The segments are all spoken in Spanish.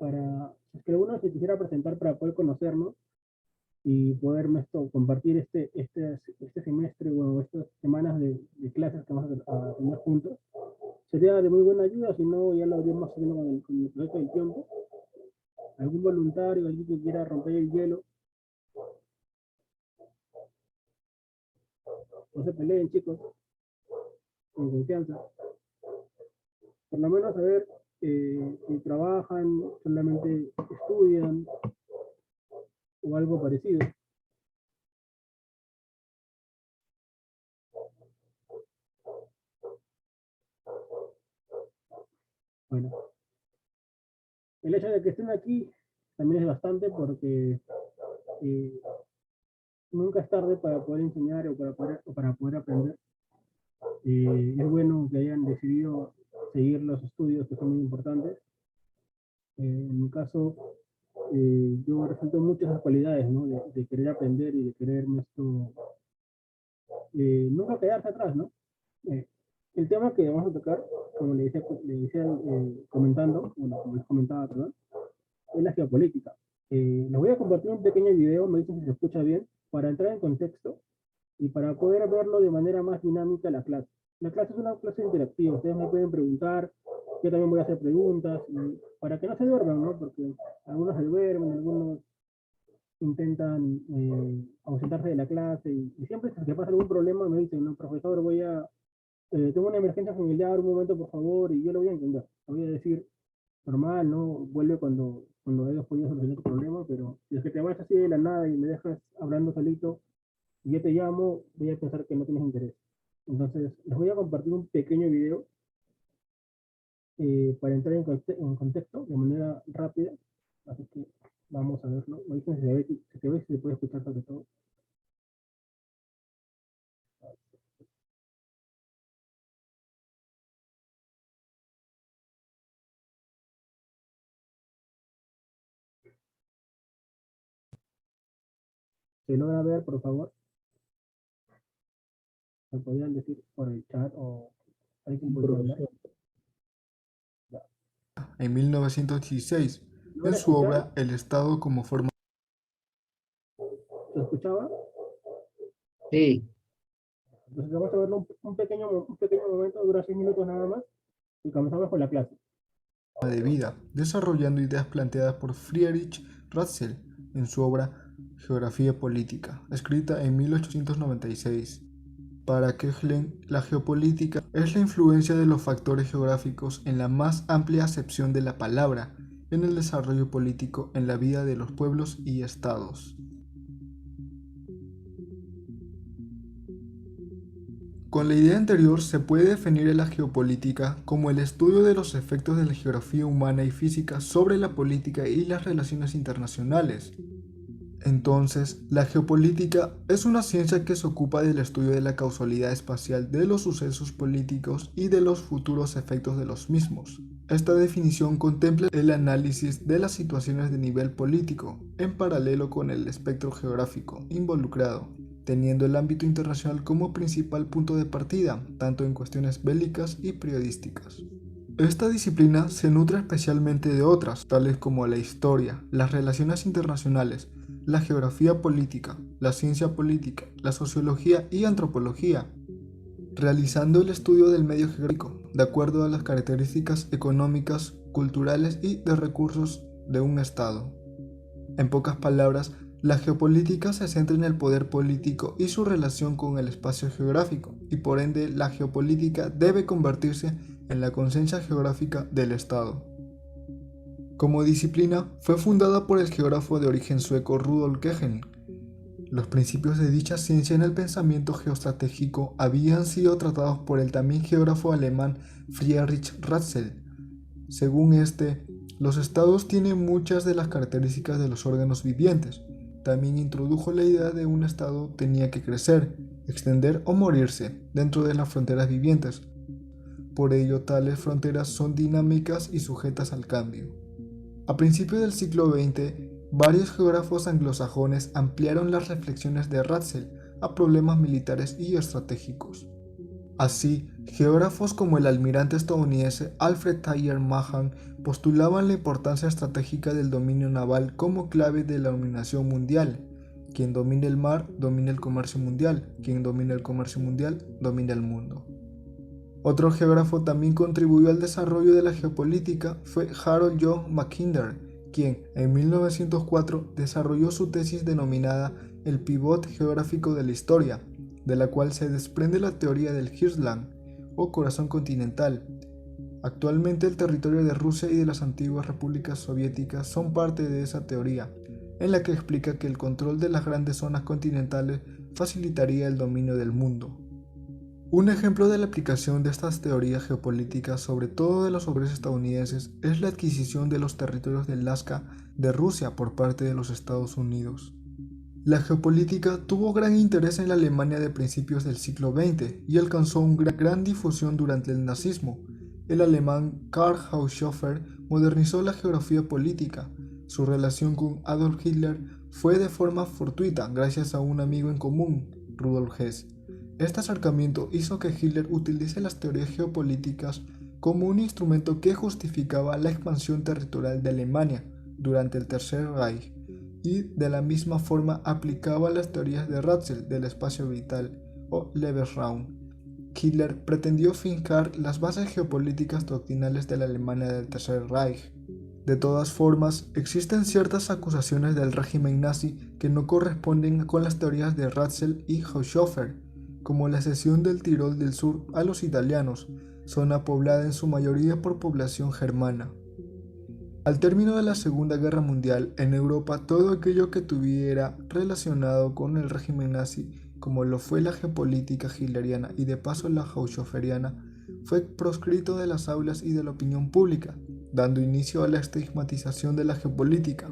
para, si es que alguno se quisiera presentar para poder conocernos y poderme compartir este semestre, bueno, estas semanas de clases que vamos a tener juntos. Sería de muy buena ayuda, si no ya lo habríamos haciendo con el proyecto del tiempo. Algún voluntario, alguien que quiera romper el hielo, no se peleen chicos, con confianza. Por lo menos saber si trabajan, solamente estudian o algo parecido. Bueno, el hecho de que estén aquí también es bastante porque eh, nunca es tarde para poder enseñar o para poder aprender. Es bueno que hayan decidido seguir los estudios que son muy importantes. En mi caso, yo resalto mucho esas cualidades, ¿no? De querer aprender y de querer nunca quedarse atrás, ¿no? Eh, el tema que vamos a tocar, como le decía comentando, bueno, como les comentaba, perdón, es la geopolítica. Les voy a compartir un pequeño video, me dicen si se escucha bien, para entrar en contexto y para poder verlo de manera más dinámica la clase. La clase es una clase interactiva, ustedes me pueden preguntar, yo también voy a hacer preguntas, para que no se duerman, ¿no? Porque algunos se duermen, algunos intentan ausentarse de la clase y siempre que pasa algún problema me dicen, no, profesor, tengo una emergencia familiar, un momento por favor, y yo lo voy a entender. Lo voy a decir normal, ¿no? Vuelve cuando hayas podido solucionar tu problema, pero si es que te vas así de la nada y me dejas hablando solito y yo te llamo, voy a pensar que no tienes interés. Entonces, les voy a compartir un pequeño video para entrar en contexto de manera rápida. Así que vamos a verlo. Me dicen si se ve, si se puede escuchar sobre todo. ¿Se logra ver, por favor? ¿Me podrían decir por el chat o alguien puede hablar? En 1916, en ¿Logra su escuchar? obra El Estado como forma. ¿Se escuchaba? Sí, Entonces vamos a verlo un pequeño momento, dura 6 minutos nada más, y comenzamos con la clase. De vida, desarrollando ideas planteadas por Friedrich Ratzel en su obra Geografía Política, escrita en 1896. Para Kechlen, la geopolítica es la influencia de los factores geográficos en la más amplia acepción de la palabra en el desarrollo político en la vida de los pueblos y estados. Con la idea anterior se puede definir a la geopolítica como el estudio de los efectos de la geografía humana y física sobre la política y las relaciones internacionales. Entonces, la geopolítica es una ciencia que se ocupa del estudio de la causalidad espacial de los sucesos políticos y de los futuros efectos de los mismos. Esta definición contempla el análisis de las situaciones de nivel político, en paralelo con el espectro geográfico involucrado, teniendo el ámbito internacional como principal punto de partida, tanto en cuestiones bélicas y periodísticas. Esta disciplina se nutre especialmente de otras, tales como la historia, las relaciones internacionales, la geografía política, la ciencia política, la sociología y antropología, realizando el estudio del medio geográfico, de acuerdo a las características económicas, culturales y de recursos de un Estado. En pocas palabras, la geopolítica se centra en el poder político y su relación con el espacio geográfico, y por ende la geopolítica debe convertirse en la conciencia geográfica del Estado. Como disciplina, fue fundada por el geógrafo de origen sueco Rudolf Kegel. Los principios de dicha ciencia en el pensamiento geoestratégico habían sido tratados por el también geógrafo alemán Friedrich Ratzel. Según este, los estados tienen muchas de las características de los órganos vivientes. También introdujo la idea de un estado tenía que crecer, extender o morirse dentro de las fronteras vivientes. Por ello, tales fronteras son dinámicas y sujetas al cambio. A principios del siglo XX, varios geógrafos anglosajones ampliaron las reflexiones de Ratzel a problemas militares y estratégicos. Así, geógrafos como el almirante estadounidense Alfred Thayer Mahan postulaban la importancia estratégica del dominio naval como clave de la dominación mundial. Quien domine el mar, domina el comercio mundial. Quien domina el comercio mundial, domina el mundo. Otro geógrafo también contribuyó al desarrollo de la geopolítica fue Harold John Mackinder, quien en 1904 desarrolló su tesis denominada El pivot geográfico de la historia, de la cual se desprende la teoría del Hirschland, o corazón continental. Actualmente el territorio de Rusia y de las antiguas repúblicas soviéticas son parte de esa teoría, en la que explica que el control de las grandes zonas continentales facilitaría el dominio del mundo. Un ejemplo de la aplicación de estas teorías geopolíticas, sobre todo de los obreros estadounidenses, es la adquisición de los territorios de Alaska de Rusia por parte de los Estados Unidos. La geopolítica tuvo gran interés en la Alemania de principios del siglo XX y alcanzó una gran difusión durante el nazismo. El alemán Karl Haushofer modernizó la geografía política. Su relación con Adolf Hitler fue de forma fortuita gracias a un amigo en común, Rudolf Hess. Este acercamiento hizo que Hitler utilice las teorías geopolíticas como un instrumento que justificaba la expansión territorial de Alemania durante el Tercer Reich y de la misma forma aplicaba las teorías de Ratzel del espacio vital o Lebensraum. Hitler pretendió fincar las bases geopolíticas doctrinales de la Alemania del Tercer Reich. De todas formas, existen ciertas acusaciones del régimen nazi que no corresponden con las teorías de Ratzel y Haushofer, como la cesión del Tirol del Sur a los italianos, zona poblada en su mayoría por población germana. Al término de la Segunda Guerra Mundial, en Europa todo aquello que tuviera relacionado con el régimen nazi, como lo fue la geopolítica hitleriana y de paso la hausshofferiana, fue proscrito de las aulas y de la opinión pública, dando inicio a la estigmatización de la geopolítica,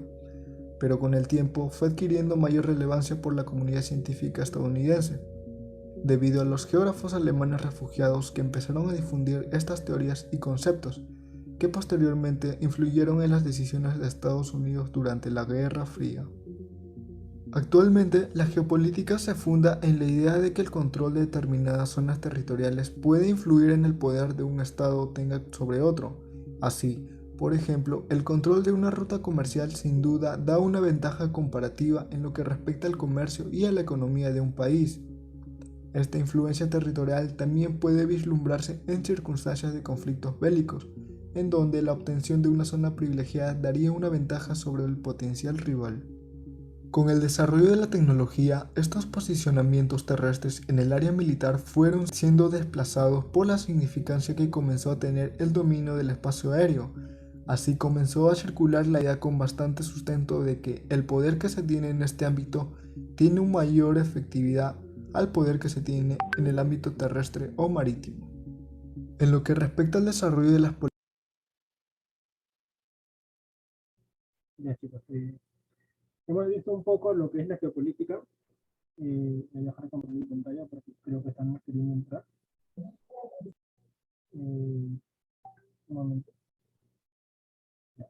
pero con el tiempo fue adquiriendo mayor relevancia por la comunidad científica estadounidense, debido a los geógrafos alemanes refugiados que empezaron a difundir estas teorías y conceptos, que posteriormente influyeron en las decisiones de Estados Unidos durante la Guerra Fría. Actualmente, la geopolítica se funda en la idea de que el control de determinadas zonas territoriales puede influir en el poder de un Estado tenga sobre otro. Así, por ejemplo, el control de una ruta comercial sin duda da una ventaja comparativa en lo que respecta al comercio y a la economía de un país. Esta influencia territorial también puede vislumbrarse en circunstancias de conflictos bélicos, en donde la obtención de una zona privilegiada daría una ventaja sobre el potencial rival. Con el desarrollo de la tecnología, estos posicionamientos terrestres en el área militar fueron siendo desplazados por la significancia que comenzó a tener el dominio del espacio aéreo. Así comenzó a circular la idea con bastante sustento de que el poder que se tiene en este ámbito tiene una mayor efectividad al poder que se tiene en el ámbito terrestre o marítimo. En lo que respecta al desarrollo de las políticas, Ya, chicos, hemos visto un poco lo que es la geopolítica. Voy a dejar compartir pantalla porque creo que están queriendo entrar. Un momento. Ya,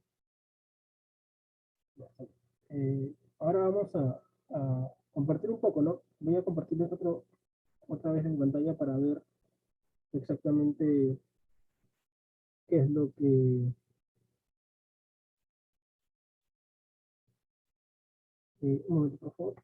ya, ahora vamos a compartir un poco, ¿no? Voy a compartirles otra vez en pantalla para ver exactamente qué es lo que... un momento, por favor.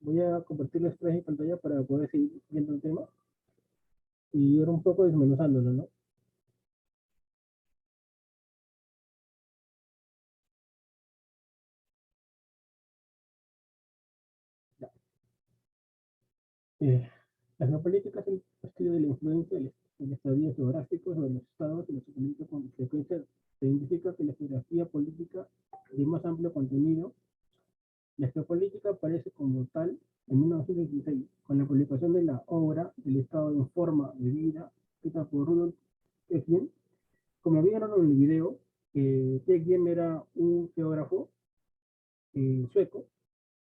Voy a compartirles otra vez en pantalla para poder seguir viendo el tema y ir un poco desmenuzándolo, ¿no? Ya. La geopolítica es el estudio de la influencia del estadio geográfico sobre los estados y los políticos con frecuencia se identifica que la geografía política de más amplio contenido. La geopolítica aparece como tal en 1916 con la publicación de la obra El Estado en forma de vida, escrita por Rudolf Hess. Como vieron en el video, Hess era un geógrafo sueco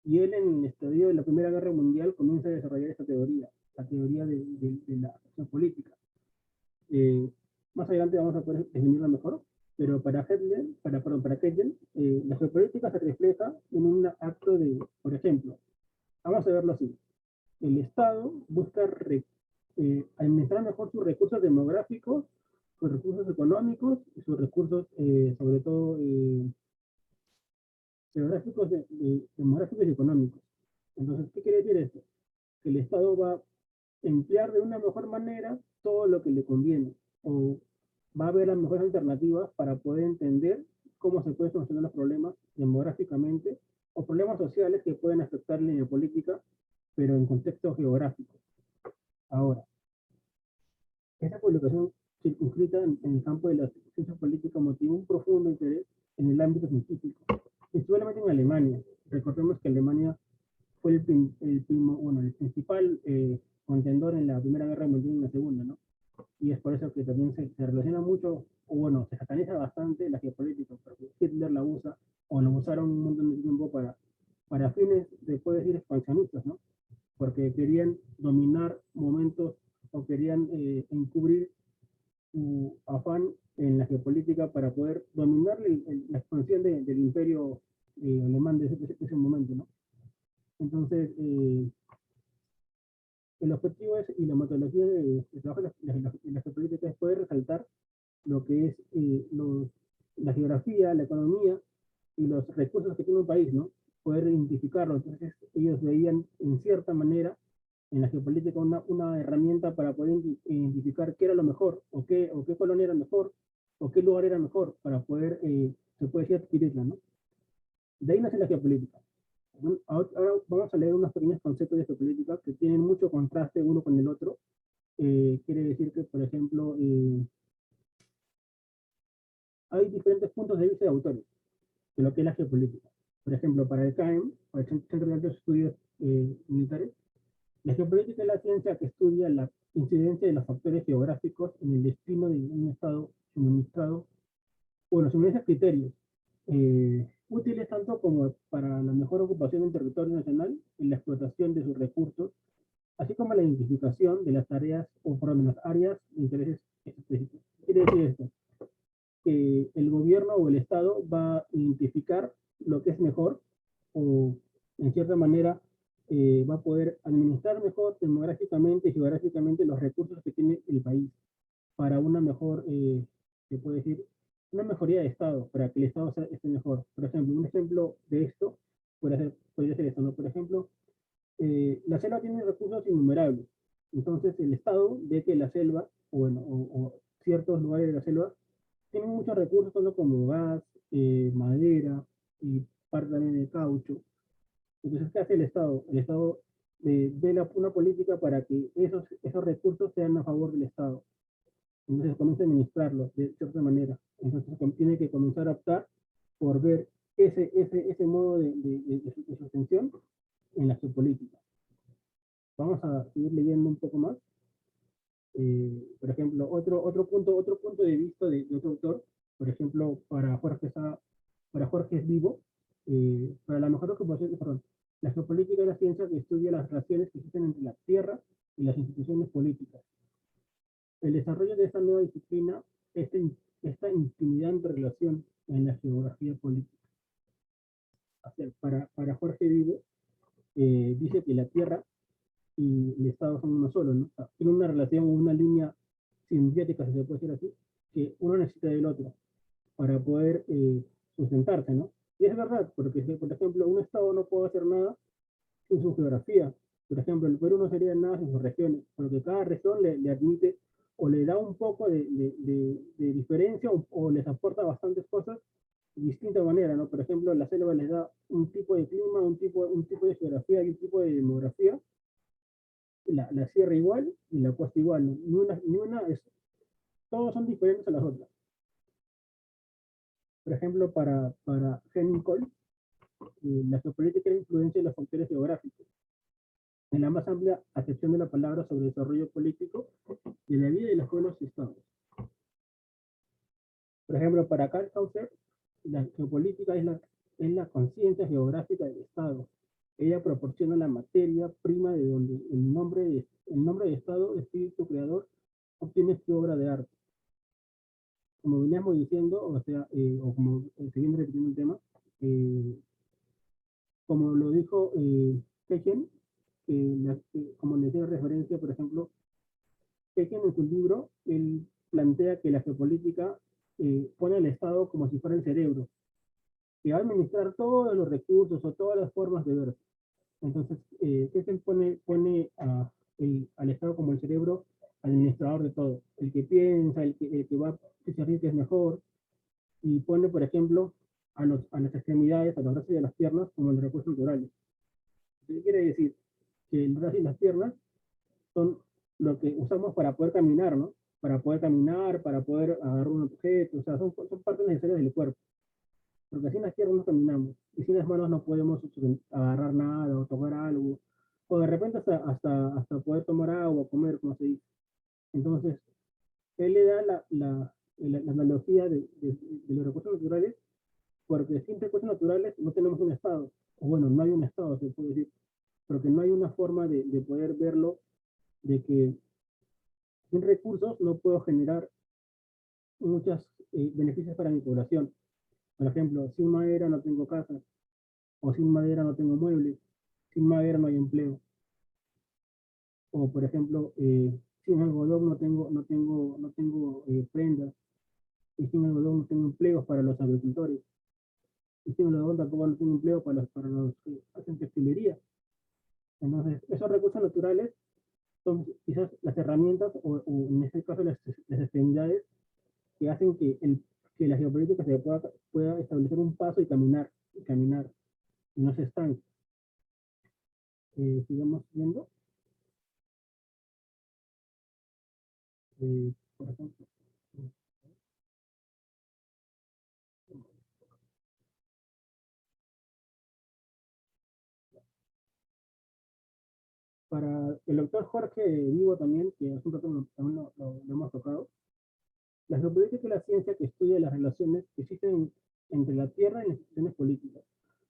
y él en el estadio de la Primera Guerra Mundial comienza a desarrollar esta teoría, la teoría de la geopolítica. Eh, Más adelante vamos a poder definirla mejor, Pero para Hegel, la geopolítica se refleja en un acto de, por ejemplo, vamos a verlo así, el Estado busca administrar mejor sus recursos demográficos, sus recursos económicos y sus recursos, sobre todo, geográficos, demográficos y económicos. Entonces, ¿qué quiere decir esto? Que el Estado va a emplear de una mejor manera todo lo que le conviene, o va a ver las mejores alternativas para poder entender cómo se pueden solucionar los problemas demográficamente o problemas sociales que pueden afectar la línea política, pero en contexto geográfico. Ahora, esta publicación circunscrita en el campo de la ciencia política motivó un profundo interés en el ámbito científico, principalmente en Alemania. Recordemos que Alemania fue el principal contendor en la Primera Guerra Mundial y en la Segunda, ¿no? Y es por eso que también se relaciona mucho, o bueno, se sataniza bastante la geopolítica, porque Hitler la usa, o lo usaron un montón de tiempo para fines, se puede decir, expansionistas, ¿no? Porque querían dominar momentos o querían encubrir su afán en la geopolítica para poder dominar la expansión del imperio alemán de ese momento, ¿no? Entonces, el objetivo es, y la metodología de trabajo de la geopolítica es poder resaltar lo que es la geografía, la economía y los recursos que tiene un país, ¿no? Poder identificarlo. Entonces, ellos veían en cierta manera en la geopolítica una herramienta para poder identificar qué era lo mejor, o qué colonia era mejor, o qué lugar era mejor, para poder, se puede decir, adquirirla, ¿no? De ahí nace la geopolítica. Bueno, ahora vamos a leer unos pequeños conceptos de geopolítica que tienen mucho contraste uno con el otro. Quiere decir que, por ejemplo, hay diferentes puntos de vista de autores de lo que es la geopolítica. Por ejemplo, para el CAEM, para el Centro de Altos Estudios Militares, la geopolítica es la ciencia que estudia la incidencia de los factores geográficos en el destino de un Estado suministrado, bueno, suministra criterios útiles tanto como para la mejor ocupación del territorio nacional y la explotación de sus recursos, así como la identificación de las tareas o por lo menos áreas de intereses específicos. Quiere decir esto, que el gobierno o el Estado va a identificar lo que es mejor o en cierta manera va a poder administrar mejor demográficamente y geográficamente los recursos que tiene el país para una mejor, se puede decir, una mejoría de Estado, para que el Estado esté mejor. Por ejemplo, un ejemplo de esto podría ser esto, ¿no? Por ejemplo, la selva tiene recursos innumerables. Entonces, el Estado ve que la selva, o, bueno, o ciertos lugares de la selva, tienen muchos recursos, tanto como gas, madera y parte también de caucho. Entonces, ¿qué hace el Estado? El Estado ve una política para que esos recursos sean a favor del Estado. Entonces comienza a administrarlos de cierta manera. Entonces tiene que comenzar a optar por ver ese modo de sostención en la geopolítica. Vamos a seguir leyendo un poco más. Por ejemplo, otro punto de vista de otro autor, por ejemplo, para Jorge Vivo, para la mejor ocupación, perdón, la geopolítica es la ciencia que estudia las relaciones que existen entre la Tierra y las instituciones políticas. El desarrollo de esta nueva disciplina, esta intimidante relación en la geografía política. O sea, para Jorge Vivo, dice que la Tierra y el Estado son uno solo, ¿no? O sea, tienen una relación, una línea simbiótica, si se puede decir así, que uno necesita del otro para poder sustentarse, ¿no? Y es verdad, porque, por ejemplo, un Estado no puede hacer nada sin su geografía. Por ejemplo, el Perú no sería nada sin sus regiones, porque cada región le admite o le da un poco de diferencia o les aporta bastantes cosas de distinta manera, ¿no? Por ejemplo, la selva les da un tipo de clima, un tipo de geografía y un tipo de demografía, la sierra igual y la costa igual, ¿no? Ni una es, todos son diferentes a las otras. Por ejemplo, para Henning Cole, la geopolítica es la influencia de los factores geográficos, en la más amplia acepción de la palabra sobre el desarrollo político de la vida de los pueblos y estados. Por ejemplo, para Karl Kauser, la geopolítica es la conciencia geográfica del Estado. Ella proporciona la materia prima de donde el nombre de Estado, espíritu creador, obtiene su obra de arte. como veníamos diciendo, o sea, o como siguiendo repitiendo el tema, eh, como lo dijo Pechen, como le decía referencia, por ejemplo, Pechen en su libro, él plantea que la geopolítica pone al Estado como si fuera el cerebro, que va a administrar todos los recursos o todas las formas de ver. Entonces, Pechen pone al Estado como el cerebro administrador de todo, el que piensa, el que va, que se ríe que es mejor, y pone, por ejemplo, a las extremidades, a los brazos y a las piernas como los recursos naturales. ¿Qué quiere decir? Que el brazo y las piernas son lo que usamos para poder caminar, ¿no? Para poder caminar, para poder agarrar un objeto, o sea, son partes necesarias del cuerpo. Porque sin las piernas no caminamos, y sin las manos no podemos agarrar nada o tocar algo, o de repente hasta poder tomar agua, comer, como se dice. Entonces, él le da la analogía de los recursos naturales, porque sin recursos naturales no tenemos un estado, o bueno, no hay un estado, se puede decir, porque no hay una forma de poder verlo, de que sin recursos no puedo generar muchos beneficios para mi población. Por ejemplo, sin madera no tengo casa, o sin madera no tengo muebles, sin madera no hay empleo, o por ejemplo, sin algodón no tengo prendas, y sin algodón no tengo empleos para los agricultores, y sin algodón tampoco no tengo empleo para los que hacen textilería. Entonces, esos recursos naturales son quizás las herramientas, o en este caso las extremidades, que hacen que la geopolítica pueda establecer un paso y caminar, y no se estanque. Sigamos viendo, por ejemplo, para el doctor Jorge Vivo también, que hace un rato también lo hemos tocado, la geopolítica es la ciencia que estudia las relaciones que existen entre la Tierra y las instituciones políticas.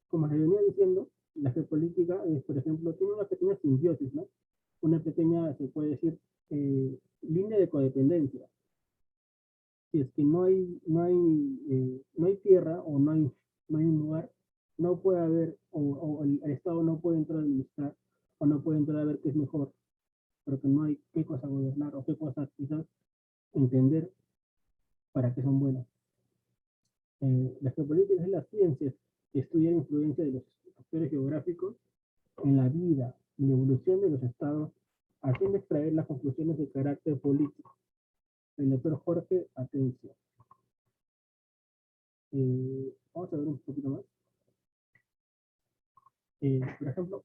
Como les venía diciendo, la geopolítica, por ejemplo, tiene una pequeña simbiosis, ¿no? Una pequeña, se puede decir, línea de codependencia. Si es que no hay tierra, o no hay un lugar, no puede haber, o el Estado no puede entrar a administrar, o no puede entrar a ver qué es mejor, porque no hay qué cosa gobernar o qué cosas quizás entender para qué son buenas. La geopolítica es la ciencia que estudia la influencia de los factores geográficos en la vida y la evolución de los estados, a fin de extraer las conclusiones de carácter político. El doctor Jorge Atencio. Vamos a ver un poquito más. Por ejemplo,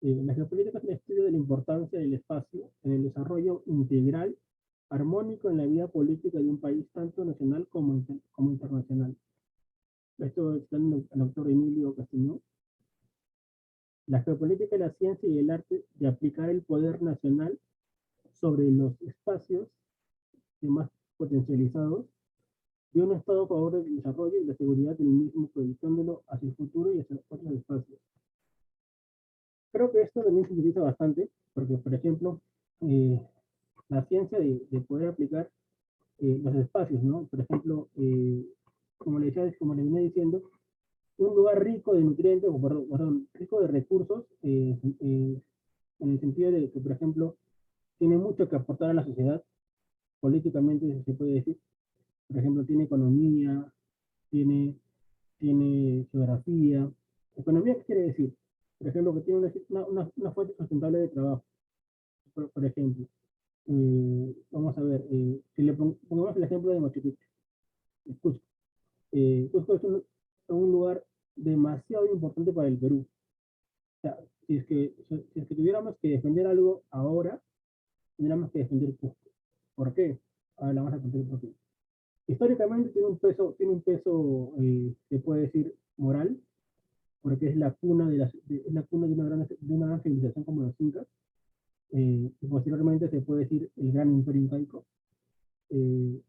la geopolítica es el estudio de la importancia del espacio en el desarrollo integral, armónico en la vida política de un país, tanto nacional como internacional. Esto está en el doctor Emilio Castañón. La geopolítica es la ciencia y el arte de aplicar el poder nacional sobre los espacios más potencializados de un Estado a favor del desarrollo y la seguridad del mismo, proyectándolo hacia el futuro y hacia otros espacios. Creo que esto también se utiliza bastante, porque, por ejemplo, eh, la ciencia de poder aplicar los espacios, ¿no? Por ejemplo, como le venía diciendo, un lugar rico de nutrientes, o perdón, rico de recursos, en el sentido de que, por ejemplo, tiene mucho que aportar a la sociedad, políticamente se puede decir. Por ejemplo, tiene economía, tiene, tiene geografía. ¿Economía qué quiere decir? Por ejemplo, que tiene una fuente sustentable de trabajo, por ejemplo. Vamos a ver, si pongamos el ejemplo de Machu Picchu, Cusco. Cusco es un lugar demasiado importante para el Perú. O sea, si es que tuviéramos que defender algo ahora, tendríamos que defender Cusco. ¿Por qué? Ahora la vamos a contar por qué. Históricamente se puede decir, moral, porque es la cuna de una gran civilización como los incas, y posteriormente se puede decir el gran imperio incaico. Eh,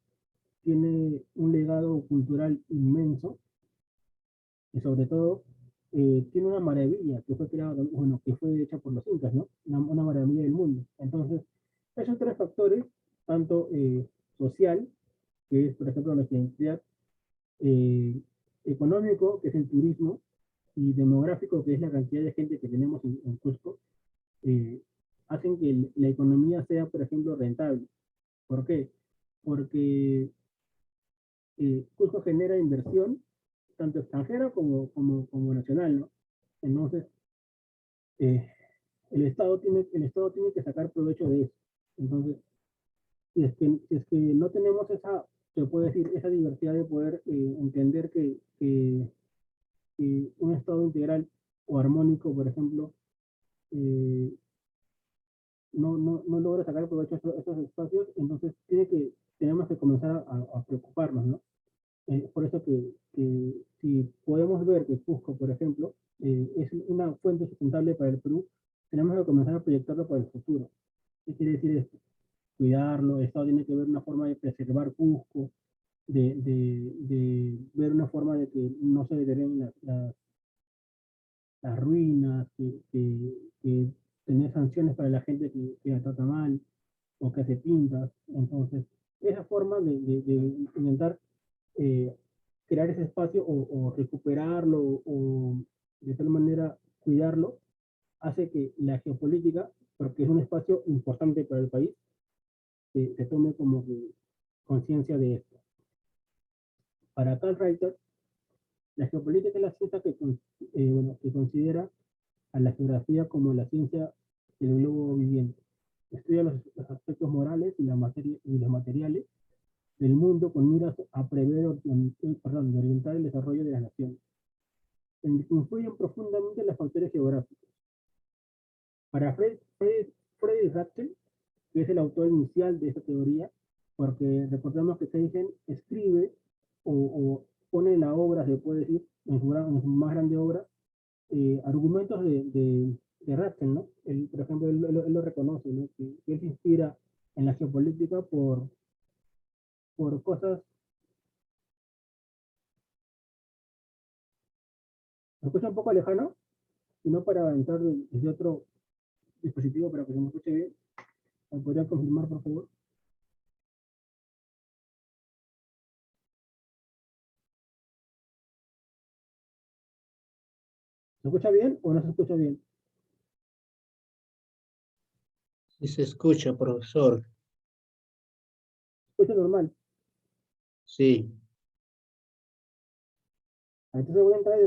Tiene un legado cultural inmenso, y sobre todo tiene una maravilla que fue creada, bueno, que fue hecha por los incas, ¿no? Una maravilla del mundo. Entonces, esos tres factores, tanto social, que es, por ejemplo, nuestra identidad, eh, económico, que es el turismo, y demográfico, que es la cantidad de gente que tenemos en Cusco, eh, hacen que la economía sea, por ejemplo, rentable. ¿Por qué? Porque Cusco genera inversión, tanto extranjera como nacional, ¿no? Entonces, eh, el Estado tiene que sacar provecho de eso. Entonces, si es que no tenemos esa, se puede decir, esa diversidad de poder entender que un Estado integral o armónico, por ejemplo, eh, no logra sacar provecho a esos espacios, entonces tenemos que comenzar a preocuparnos, ¿no? Por eso que si podemos ver que Cusco, por ejemplo, es una fuente sustentable para el Perú, tenemos que comenzar a proyectarlo para el futuro. ¿Qué quiere decir esto? Cuidarlo, el Estado tiene que ver una forma de preservar Cusco, de ver una forma de que no se deterioren las ruinas, que tener sanciones para la gente que la trata mal o que hace pintas. Entonces, esa forma de intentar eh, crear ese espacio o recuperarlo o de tal manera cuidarlo, hace que la geopolítica, porque es un espacio importante para el país, se tome como conciencia de esto. Para Carl Reiter, la geopolítica es la ciencia bueno, que considera a la geografía como la ciencia del globo viviente. Estudia los aspectos morales y los materiales del mundo con miras a prever y orientar el desarrollo de las naciones. Influyen profundamente los factores geográficos. Para Frederick Ratzel, que es el autor inicial de esta teoría, porque recordemos que Seigen escribe o pone en la obra, se puede decir, en su más grande obra, argumentos de Ratzel, ¿no? Por ejemplo, él lo reconoce, ¿no? Que él se inspira en la geopolítica por cosas. ¿Me escucha un poco lejano? Y no para entrar desde otro dispositivo para que se me escuche bien. ¿Me podría confirmar, por favor? ¿Se escucha bien o no se escucha bien? Sí se escucha, profesor. ¿Se escucha normal? Sí, Entonces voy a entrar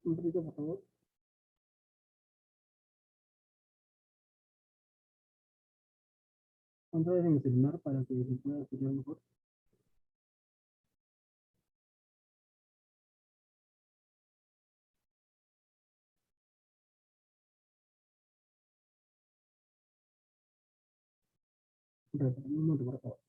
un poquito, por favor. Otra vez en el celular para que se pueda escuchar mejor. Un momento, por favor.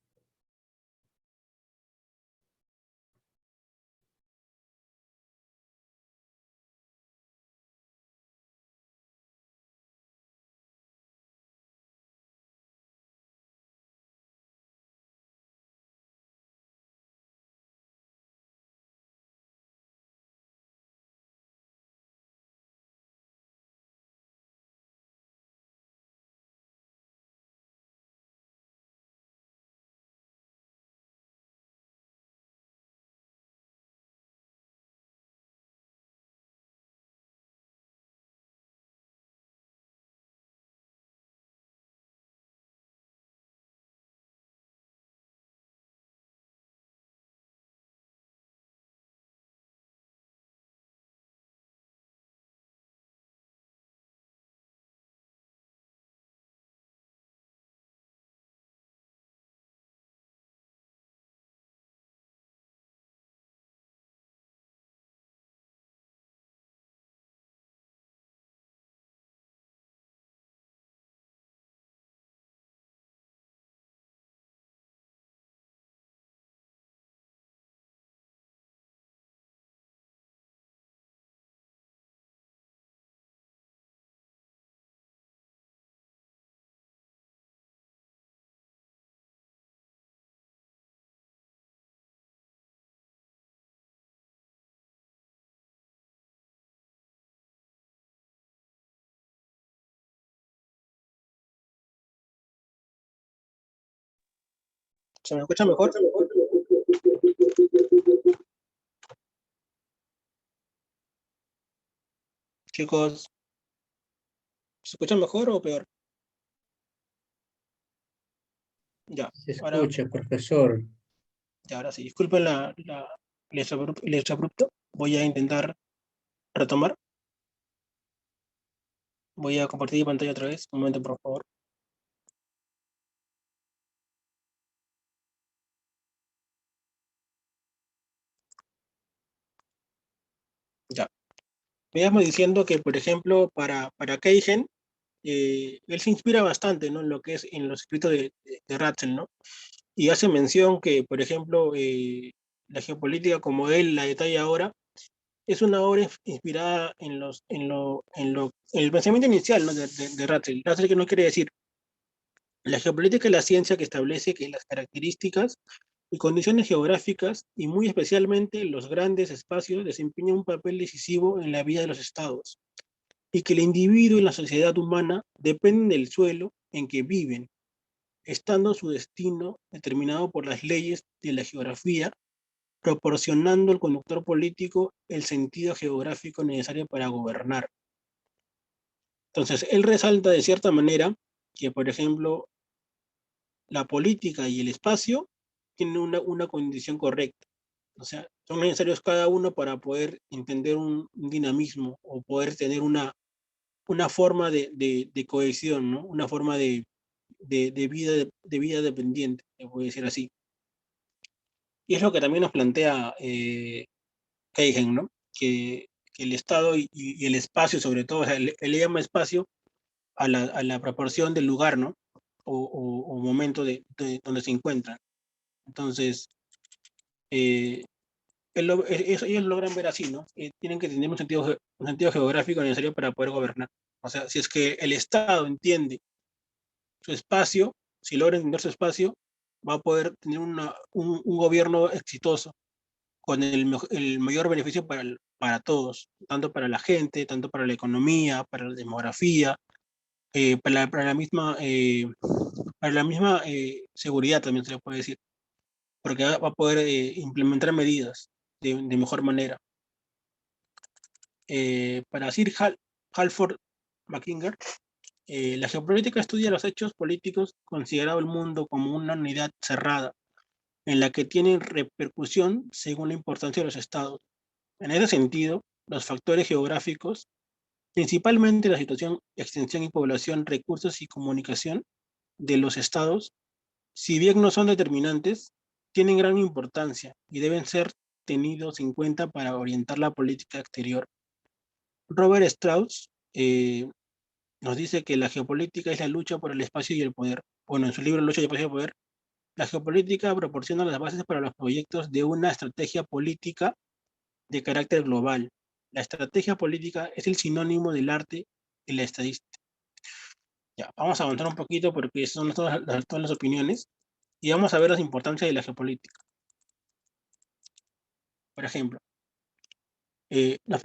¿Se me escucha mejor? Chicos, ¿se escucha mejor o peor? Ya, Se ahora, escucha, profesor. ya, ahora sí. Disculpen el exabrupto. Voy a intentar retomar. Voy a compartir mi pantalla otra vez. Un momento, por favor. Ya. Veíamos diciendo que, por ejemplo, para Keygen, él se inspira bastante, ¿no? En lo que es en los escritos de Ratzel, ¿no? Y hace mención que, por ejemplo, la geopolítica, como él la detalla ahora, es una obra inspirada en el pensamiento inicial, ¿no? de Ratzel. Ratzel, que no quiere decir, la geopolítica es la ciencia que establece que las características y condiciones geográficas, y muy especialmente los grandes espacios, desempeñan un papel decisivo en la vida de los estados, y que el individuo y la sociedad humana dependen del suelo en que viven, estando su destino determinado por las leyes de la geografía, proporcionando al conductor político el sentido geográfico necesario para gobernar. Entonces, él resalta de cierta manera que, por ejemplo, la política y el espacio tienen una condición correcta. O sea, son necesarios cada uno para poder entender un dinamismo o poder tener una forma de cohesión, ¿no? Una forma de vida dependiente, se puede decir así. Y es lo que también nos plantea Keigen, ¿no? Que el Estado y el espacio, sobre todo, o sea, él le llama espacio a la proporción del lugar, ¿no? O momento donde se encuentran. Entonces, eh, ellos logran ver así, ¿no? Tienen que tener un sentido geográfico necesario para poder gobernar. O sea, si es que el Estado entiende su espacio, si logra entender su espacio, va a poder tener un gobierno exitoso, con el mayor beneficio para todos, tanto para la gente, tanto para la economía, para la demografía, para la misma seguridad también se le puede decir, porque va a poder implementar medidas de mejor manera. Para Sir Halford Mackinger, la geopolítica estudia los hechos políticos considerado el mundo como una unidad cerrada, en la que tienen repercusión según la importancia de los estados. En ese sentido, los factores geográficos, principalmente la situación, extensión y población, recursos y comunicación de los estados, si bien no son determinantes, tienen gran importancia y deben ser tenidos en cuenta para orientar la política exterior. Robert Strauss nos dice que la geopolítica es la lucha por el espacio y el poder. Bueno, en su libro Lucha y Espacio y Poder, la geopolítica proporciona las bases para los proyectos de una estrategia política de carácter global. La estrategia política es el sinónimo del arte y la estadística. Ya, vamos a avanzar un poquito porque esas son todas las opiniones y vamos a ver las importancias de la geopolítica. Por ejemplo, nos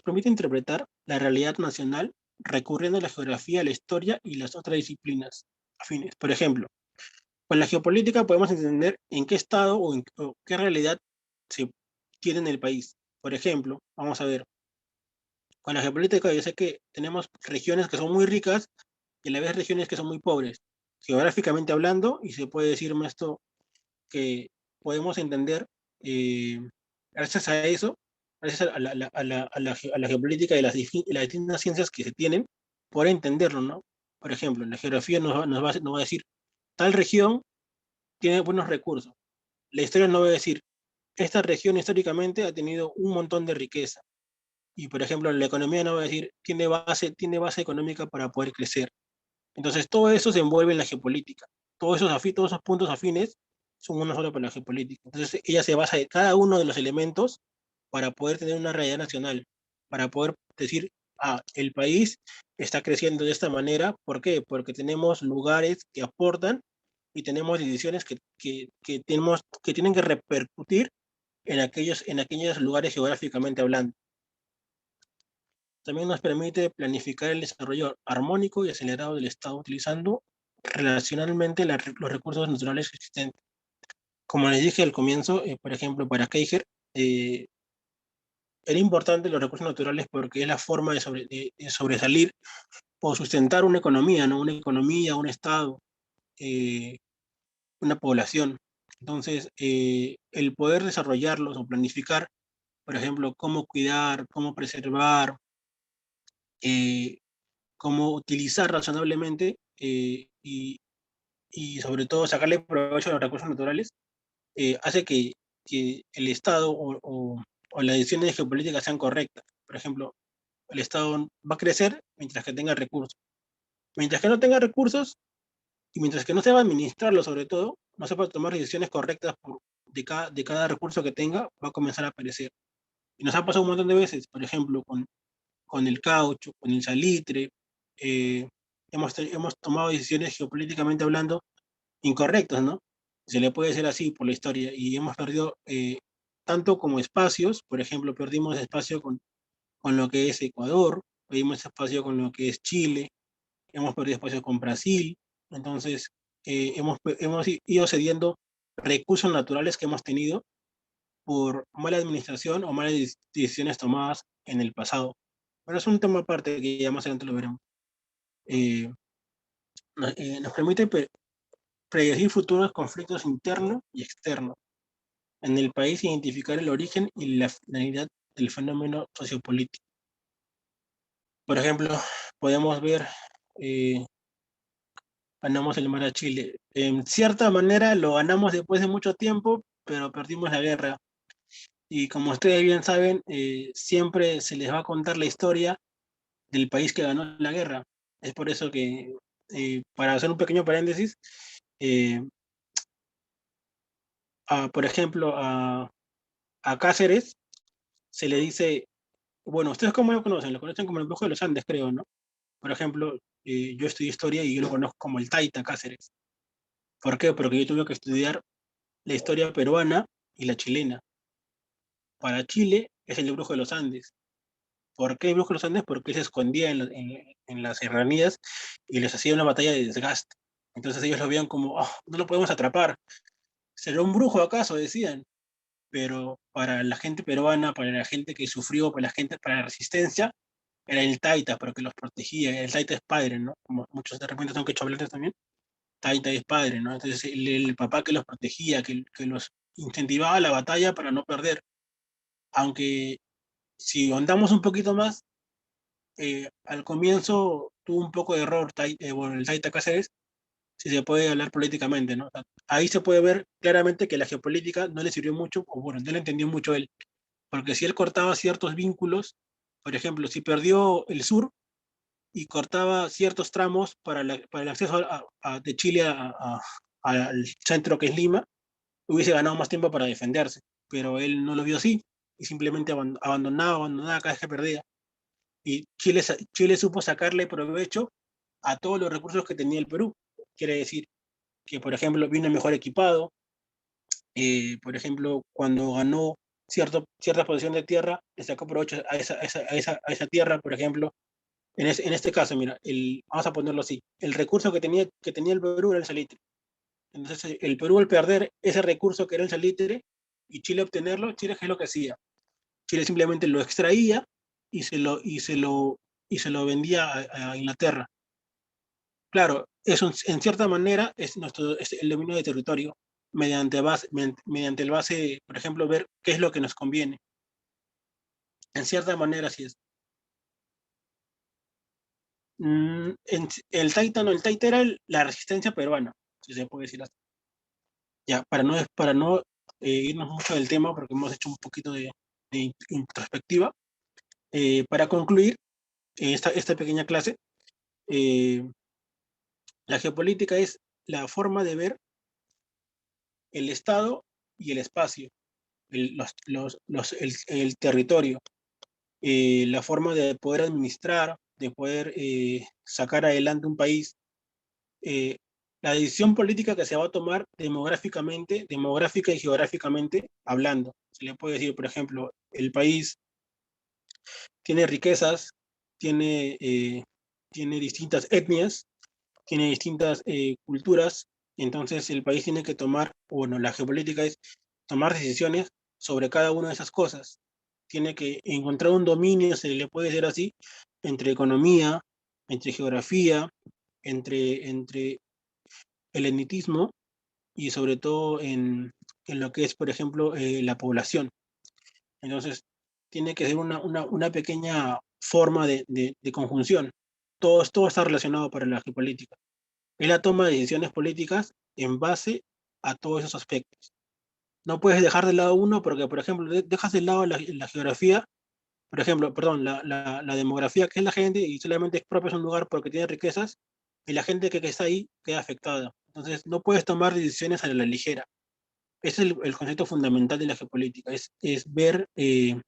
permite interpretar la realidad nacional recurriendo a la geografía, la historia y las otras disciplinas afines. Por ejemplo, con la geopolítica podemos entender en qué estado o qué realidad se tiene en el país. Por ejemplo, vamos a ver, con la geopolítica yo sé que tenemos regiones que son muy ricas y a la vez regiones que son muy pobres, geográficamente hablando, y se puede decir esto que podemos entender, eh, gracias a eso, gracias a la geopolítica y las distintas ciencias que se tienen, por entenderlo, ¿no? Por ejemplo, la geografía nos va a decir, tal región tiene buenos recursos. La historia nos va a decir, esta región históricamente ha tenido un montón de riqueza. Y, por ejemplo, la economía nos va a decir, tiene base económica para poder crecer. Entonces, todo eso se envuelve en la geopolítica. Todos esos puntos afines son uno solo para la geopolítica. Entonces, ella se basa en cada uno de los elementos para poder tener una realidad nacional, para poder decir, el país está creciendo de esta manera. ¿Por qué? Porque tenemos lugares que aportan y tenemos decisiones que tienen que repercutir en aquellos lugares geográficamente hablando. También nos permite planificar el desarrollo armónico y acelerado del Estado utilizando relacionalmente los recursos naturales existentes. como les dije al comienzo, por ejemplo, para Keijer, era importante los recursos naturales porque es la forma de sobresalir o sustentar una economía, ¿no? Una economía, un estado, eh, una población. Entonces, el poder desarrollarlos o planificar, por ejemplo, cómo cuidar, cómo preservar, eh, cómo utilizar razonablemente y sobre todo sacarle provecho a los recursos naturales, hace que el Estado o las decisiones geopolíticas sean correctas. Por ejemplo, el Estado va a crecer mientras que tenga recursos. Mientras que no tenga recursos y mientras que no sepa administrarlo, sobre todo, no sepa tomar decisiones correctas de cada recurso que tenga, va a comenzar a perecer. Y nos ha pasado un montón de veces, por ejemplo, con el caucho, con el salitre. eh, hemos tomado decisiones geopolíticamente hablando incorrectas, ¿no? Se le puede decir así por la historia. Y hemos perdido tanto como espacios, por ejemplo, perdimos espacio con lo que es Ecuador, perdimos espacio con lo que es Chile, hemos perdido espacio con Brasil. Entonces, hemos ido cediendo recursos naturales que hemos tenido por mala administración o malas decisiones tomadas en el pasado. Pero es un tema aparte que ya más adelante lo veremos. Eh, nos permite predecir futuros conflictos internos y externos en el país, identificar el origen y la finalidad del fenómeno sociopolítico. Por ejemplo, podemos ver, eh, ganamos el mar a Chile. En cierta manera lo ganamos después de mucho tiempo, pero perdimos la guerra. Y como ustedes bien saben, siempre se les va a contar la historia del país que ganó la guerra. Es por eso que, para hacer un pequeño paréntesis, eh, por ejemplo, a Cáceres se le dice, bueno, ustedes cómo lo conocen como el Brujo de los Andes, creo, ¿no? Por ejemplo, yo estudié historia y yo lo conozco como el Taita Cáceres. ¿Por qué? Porque yo tuve que estudiar la historia peruana y la chilena. Para Chile es el Brujo de los Andes. ¿Por qué el Brujo de los Andes? Porque él se escondía en las serranías y les hacía una batalla de desgaste. Entonces ellos lo veían como, "Oh, no lo podemos atrapar. ¿Será un brujo acaso?", decían. Pero para la gente peruana, para la gente que sufrió, para la resistencia, era el Taita, pero que los protegía. El Taita es padre, ¿no? Como muchos de repente son quechohablantes también. Taita es padre, ¿no? Entonces el papá que los protegía, que los incentivaba a la batalla para no perder. Aunque si ahondamos un poquito más, al comienzo tuvo un poco de error bueno, el Taita Cáceres, si se puede hablar políticamente, ¿no? O sea, ahí se puede ver claramente que la geopolítica no le sirvió mucho, o bueno, no le entendió mucho él, porque si él cortaba ciertos vínculos, por ejemplo, si perdió el sur y cortaba ciertos tramos para el acceso de Chile al centro que es Lima, hubiese ganado más tiempo para defenderse, pero él no lo vio así y simplemente abandonaba cada vez que perdía. Y Chile supo sacarle provecho a todos los recursos que tenía el Perú. Quiere decir que, por ejemplo, vino mejor equipado. Por ejemplo, cuando ganó cierta posición de tierra, le sacó provecho a esa tierra, por ejemplo. En este caso, mira, vamos a ponerlo así, el recurso que tenía el Perú era el salitre. Entonces, el Perú al perder ese recurso que era el salitre y Chile obtenerlo, Chile, ¿qué es lo que hacía? Chile simplemente lo extraía y se lo vendía a Inglaterra. Claro, eso en cierta manera es el dominio de territorio, mediante el base, por ejemplo, ver qué es lo que nos conviene. En cierta manera, sí es. El Taita no, el Taita era la resistencia peruana, si se puede decir así. Ya, para no irnos mucho del tema, porque hemos hecho un poquito de introspectiva, para concluir esta pequeña clase, eh, la geopolítica es la forma de ver el Estado y el espacio, el territorio, la forma de poder administrar, de poder sacar adelante un país, eh, la decisión política que se va a tomar demográfica y geográficamente hablando. Se le puede decir, por ejemplo, el país tiene riquezas, tiene, tiene distintas etnias, tiene distintas culturas, Entonces el país tiene que tomar, bueno, la geopolítica es tomar decisiones sobre cada una de esas cosas. Tiene que encontrar un dominio, se le puede decir así, entre economía, entre geografía, entre el helenismo y sobre todo en lo que es, por ejemplo, la población. Entonces, tiene que ser una pequeña forma de conjunción. Todo está relacionado para la geopolítica. Es la toma de decisiones políticas en base a todos esos aspectos. No puedes dejar de lado uno porque, por ejemplo, dejas de lado la geografía, por ejemplo, perdón, la demografía, que es la gente, y solamente expropias un lugar porque tiene riquezas, y la gente que está ahí queda afectada. Entonces, no puedes tomar decisiones a la ligera. Ese es el concepto fundamental de la geopolítica, es ver qué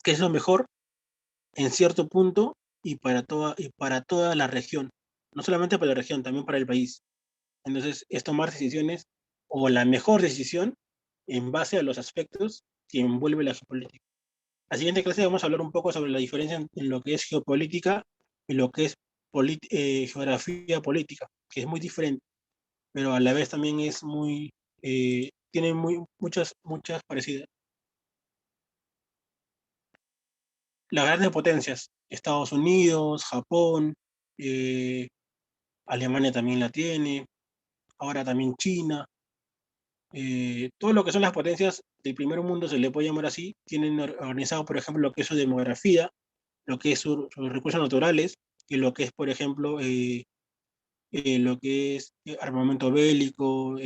es lo mejor en cierto punto y para toda la región. No solamente para la región, también para el país. Entonces, es tomar decisiones o la mejor decisión en base a los aspectos que envuelve la geopolítica. La siguiente clase vamos a hablar un poco sobre la diferencia en lo que es geopolítica y lo que es geografía política, que es muy diferente, pero a la vez también es tiene muchas parecidas. Las grandes potencias, Estados Unidos, Japón, eh, Alemania también la tiene, ahora también China, todo lo que son las potencias del primer mundo, se le puede llamar así, tienen organizado, por ejemplo, lo que es su demografía, lo que es sus recursos naturales, y lo que es, por ejemplo, lo que es armamento bélico,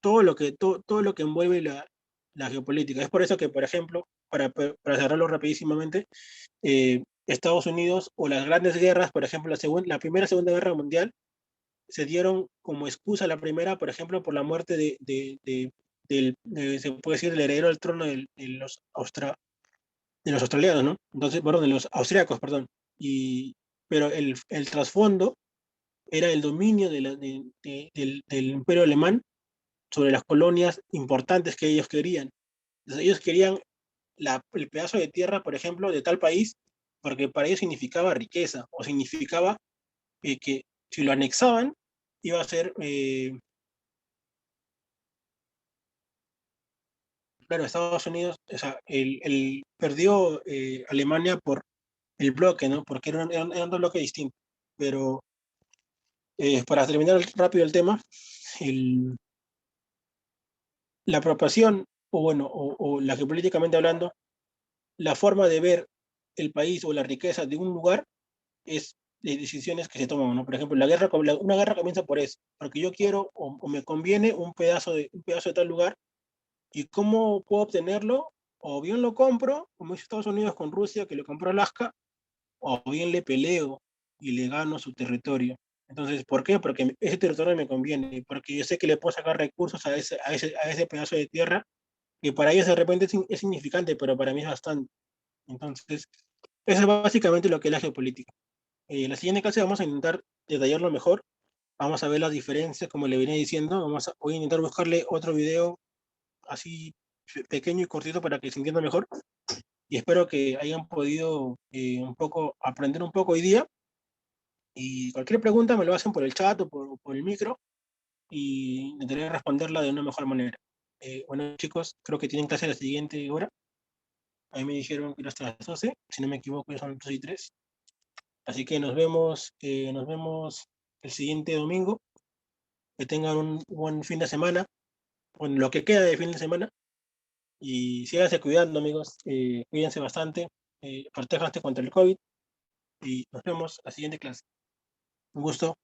todo lo que envuelve la geopolítica. Es por eso que, por ejemplo, para cerrarlo rapidísimamente, Estados Unidos o las grandes guerras, por ejemplo, la primera y segunda guerra mundial, se dieron como excusa la primera, por ejemplo, por la muerte se puede decir, el heredero al trono de los australianos, ¿no? Entonces, perdón, de los austriacos, perdón. Pero el trasfondo era el dominio del imperio alemán sobre las colonias importantes que ellos querían. Entonces, ellos querían el pedazo de tierra, por ejemplo, de tal país, porque para ellos significaba riqueza, o significaba que si lo anexaban, iba a ser, claro, Estados Unidos, o sea, perdió Alemania por el bloque, ¿no? Porque eran dos bloques distintos. Pero para terminar rápido el tema, el, la apropiación, o bueno, o la geopolíticamente hablando, la forma de ver el país o la riqueza de un lugar es de decisiones que se toman, ¿no? Por ejemplo, una guerra comienza por eso, porque yo quiero o me conviene un pedazo de tal lugar, y cómo puedo obtenerlo, o bien lo compro, como hizo Estados Unidos con Rusia, que le compró Alaska, o bien le peleo y le gano su territorio. Entonces, ¿por qué? Porque ese territorio me conviene, porque yo sé que le puedo sacar recursos a ese pedazo de tierra, que para ellos de repente es significante, pero para mí es bastante. Entonces, eso es básicamente lo que es la geopolítica. En la siguiente clase vamos a intentar detallarlo mejor, vamos a ver las diferencias, como le venía diciendo, voy a intentar buscarle otro video así pequeño y cortito para que se entienda mejor, y espero que hayan podido aprender un poco hoy día, y cualquier pregunta me lo hacen por el chat o por el micro, y intentaré responderla de una mejor manera. Bueno, chicos, creo que tienen clase a la siguiente hora. A mí me dijeron que era hasta las 12, si no me equivoco, ya son 2:03. Así que nos vemos el siguiente domingo. Que tengan un buen fin de semana, bueno, lo que queda de fin de semana, y síganse cuidando, amigos. Cuídense bastante, protéjanse contra el COVID, y nos vemos en la siguiente clase. Un gusto.